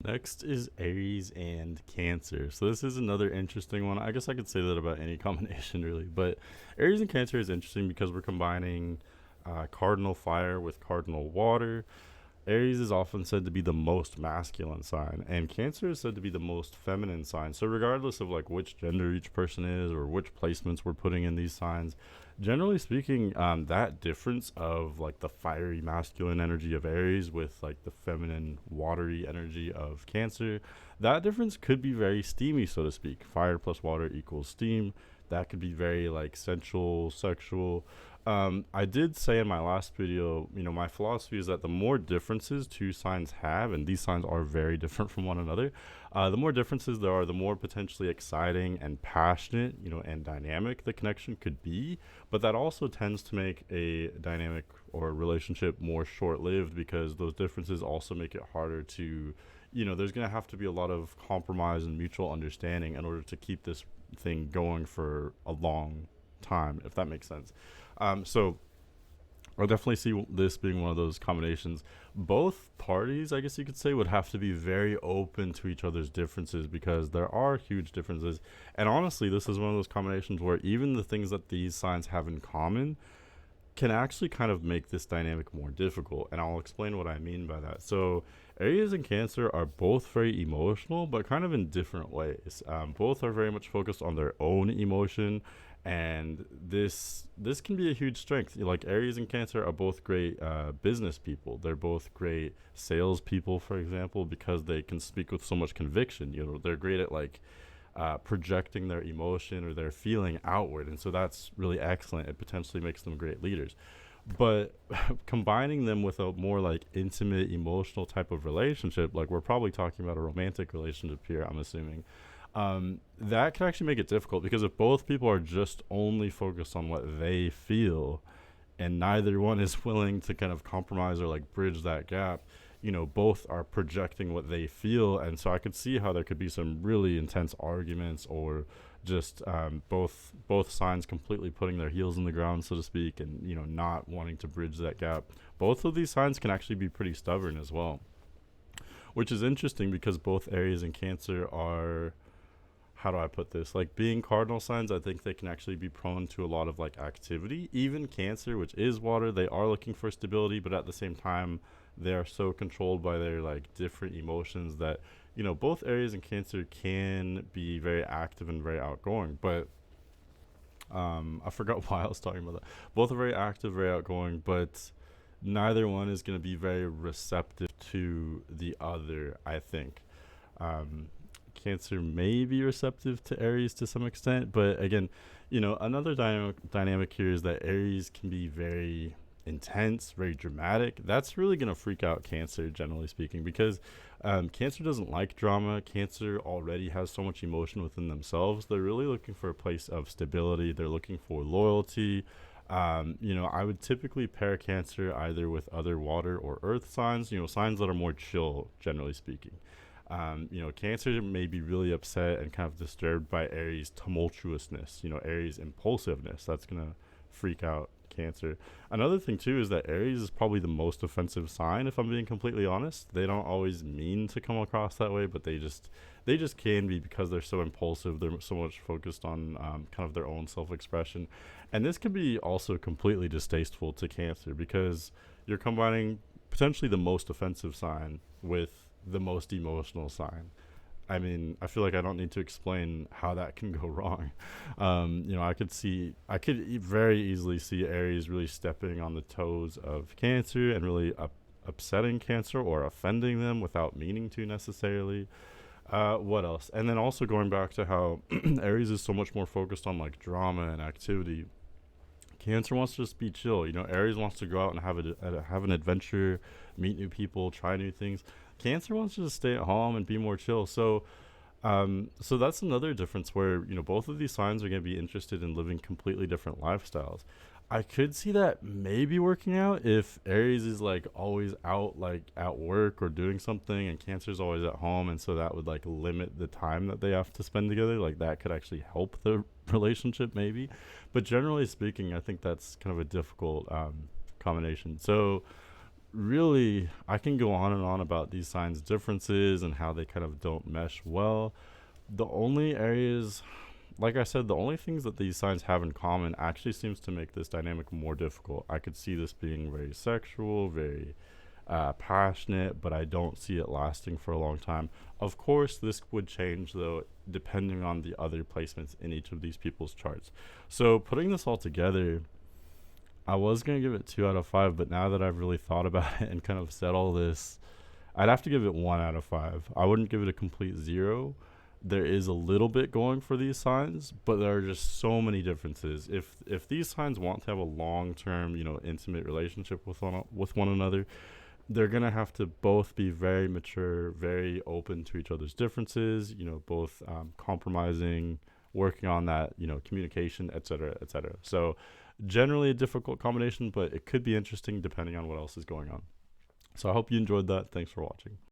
Next is Aries and Cancer. So this is another interesting one. I guess I could say that about any combination really, but Aries and Cancer is interesting because we're combining cardinal fire with cardinal water. Aries is often said to be the most masculine sign, and Cancer is said to be the most feminine sign. So, regardless of like which gender each person is or which placements we're putting in these signs, generally speaking, that difference of like the fiery masculine energy of Aries with like the feminine watery energy of Cancer, that difference could be very steamy, so to speak. Fire plus water equals steam. That could be very like sensual, sexual. I did say in my last video, my philosophy is that the more differences two signs have, and these signs are very different from one another, the more differences there are, the more potentially exciting and passionate, and dynamic the connection could be. But that also tends to make a dynamic or a relationship more short lived because those differences also make it harder to, there's going to have to be a lot of compromise and mutual understanding in order to keep this thing going for a long time, if that makes sense. So I definitely see this being one of those combinations. Both parties, I guess you could say, would have to be very open to each other's differences because there are huge differences. And honestly, this is one of those combinations where even the things that these signs have in common can actually kind of make this dynamic more difficult. And I'll explain what I mean by that. So, Aries and Cancer are both very emotional, but kind of in different ways. Both are very much focused on their own emotion, and this can be a huge strength. Like Aries and Cancer are both great business people. They're both great salespeople, for example, because they can speak with so much conviction. They're great at like projecting their emotion or their feeling outward, and so that's really excellent. It potentially makes them great leaders. But combining them with a more like intimate, emotional type of relationship, like we're probably talking about a romantic relationship here, I'm assuming, that can actually make it difficult because if both people are just only focused on what they feel and neither one is willing to kind of compromise or like bridge that gap, both are projecting what they feel. And so I could see how there could be some really intense arguments or just both sides completely putting their heels in the ground, so to speak, and not wanting to bridge that gap. Both of these signs can actually be pretty stubborn as well, which is interesting because both Aries and Cancer are, how do I put this? Like being cardinal signs, I think they can actually be prone to a lot of like activity. Even Cancer, which is water, they are looking for stability, but at the same time, they are so controlled by their like different emotions that both Aries and Cancer can be very active and very outgoing. But I forgot why I was talking about that. Both are very active, very outgoing, but neither one is going to be very receptive to the other, I think. Cancer may be receptive to Aries to some extent, but again, another dynamic here is that Aries can be very intense, very dramatic. That's really going to freak out Cancer, generally speaking, because Cancer doesn't like drama. Cancer already has so much emotion within themselves. They're really looking for a place of stability. They're looking for loyalty. I would typically pair Cancer either with other water or earth signs, signs that are more chill, generally speaking. Cancer may be really upset and kind of disturbed by Aries' tumultuousness, Aries' impulsiveness. That's going to freak out Cancer. Another thing, too, is that Aries is probably the most offensive sign, if I'm being completely honest. They don't always mean to come across that way, but they just can be because they're so impulsive. They're so much focused on kind of their own self-expression. And this can be also completely distasteful to Cancer because you're combining potentially the most offensive sign with the most emotional sign. I mean, I feel like I don't need to explain how that can go wrong. I could very easily see Aries really stepping on the toes of Cancer and really upsetting Cancer or offending them without meaning to necessarily. What else? And then also going back to how Aries is so much more focused on like drama and activity. Cancer wants to just be chill. Aries wants to go out and have an adventure, meet new people, try new things. Cancer wants to just stay at home and be more chill. So that's another difference where both of these signs are going to be interested in living completely different lifestyles. I could see that maybe working out if Aries is like always out like at work or doing something and Cancer's always at home, and so that would like limit the time that they have to spend together. Like that could actually help the relationship maybe, but generally speaking, I think that's kind of a difficult combination. So really, I can go on and on about these signs' differences and how they kind of don't mesh well. The only areas, like I said, the only things that these signs have in common actually seems to make this dynamic more difficult. I could see this being very sexual, very passionate, but I don't see it lasting for a long time. Of course, this would change though, depending on the other placements in each of these people's charts. So, putting this all together, I was gonna give it 2 out of 5, but now that I've really thought about it and kind of said all this, I'd have to give it 1 out of 5. I wouldn't give it a complete zero. There is a little bit going for these signs, but there are just so many differences. If these signs want to have a long term, intimate relationship with one another, they're gonna have to both be very mature, very open to each other's differences. Both compromising, working on that, communication, etc., etc. So generally a difficult combination, but it could be interesting depending on what else is going on. So I hope you enjoyed that. Thanks for watching.